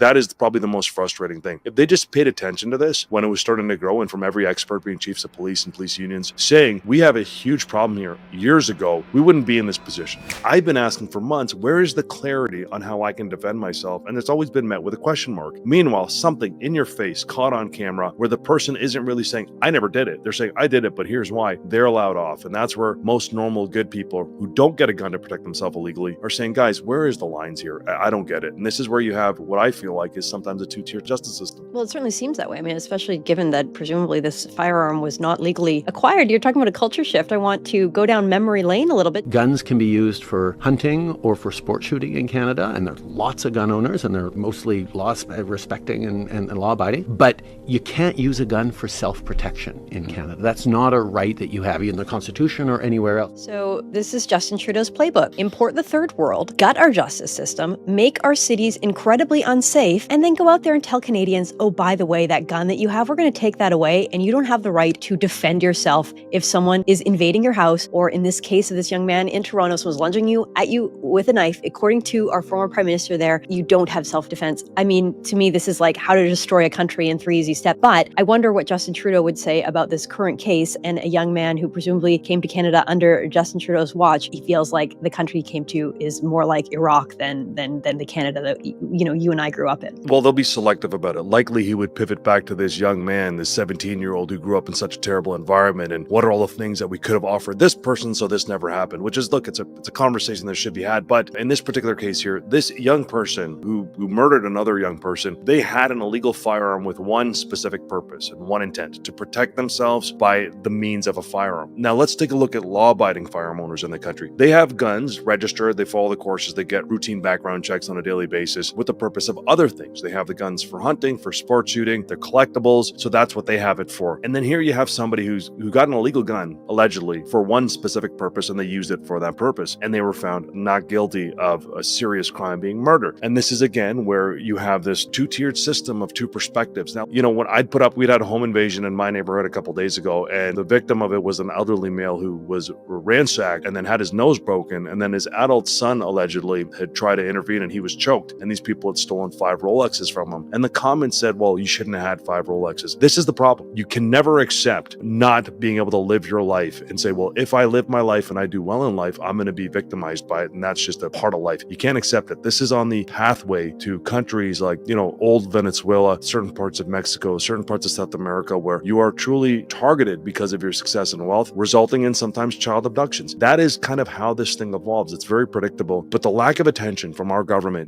that is probably the most frustrating thing. If they just paid attention to this when it was starting to grow, and from every expert, being chiefs of police and police unions, saying we have a huge problem here years ago, we wouldn't be in this position. I've been asking for months, where is the clarity on how I can defend myself? And it's always been met with a question mark. Meanwhile, something in your face caught on camera where the person isn't really saying, I never did it. They're saying, I did it, but here's why. They're allowed off. And that's where most normal, good people who don't get a gun to protect themselves illegally are saying, guys, where is the lines here? I don't get it. And this is where you have what I feel like is sometimes a two-tier justice system. Well, it certainly seems that way. I mean, especially given that presumably this firearm was not legally acquired. You're talking about a culture shift. I want to go down memory lane a little bit. Guns can be used for hunting or for sport shooting in Canada, and there's lots of gun owners, and they're mostly law-respecting and law-abiding. But you can't use a gun for self-protection in Canada. That's not a right that you have in the Constitution or anywhere else. So this is Justin Trudeau's playbook. Import the third world, gut our justice system, make our cities incredibly unsafe, and then go out there and tell Canadians, oh, by the way, that gun that you have, we're going to take that away, and you don't have the right to defend yourself if someone is invading your house, or in this case of this young man in Toronto, was lunging at you with a knife. According to our former prime minister there, you don't have self-defense. I mean, to me, this is like how to destroy a country in 3 easy steps. But I wonder what Justin Trudeau would say about this current case and a young man who presumably came to Canada under Justin Trudeau's watch. He feels like the country he came to is more like Iraq than the Canada that you and I grew up in. Well, they'll be selective about it. Likely he would pivot back to this young man, this 17-year-old who grew up in such a terrible environment, and what are all the things that we could have offered this person so this never happened, which is, look, it's a conversation that should be had. But in this particular case here, this young person who murdered another young person, they had an illegal firearm with one specific purpose and one intent: to protect themselves by the means of a firearm. Now let's take a look at law-abiding firearm owners in the country. They have guns registered, they follow the courses, they get routine background checks on a daily basis with the purpose of other things. They have the guns for hunting, for sport shooting, they're collectibles, so that's what they have it for. And then here you have somebody who got an illegal gun, allegedly, for one specific purpose, and they used it for that purpose, and they were found not guilty of a serious crime, being murder. And this is, again, where you have this two-tiered system of two perspectives. Now, when I'd put up, we'd had a home invasion in my neighborhood a couple days ago, and the victim of it was an elderly male who was ransacked and then had his nose broken, and then his adult son allegedly had tried to intervene and he was choked, and these people had stolen 5 Rolexes from him. And the comments said, well, you shouldn't have had 5 Rolexes. This is the problem. You can never accept not being able to live your life and say, well, if I live my life and I do well in life, I'm going to be victimized by it, and that's just a part of life. You can't accept it. This is on the pathway to countries like, old Venezuela, certain parts of Mexico, certain parts of South America, where you are truly targeted because of your success and wealth, resulting in sometimes child abductions. That is kind of how this thing evolves. It's very predictable, but the lack of attention from our government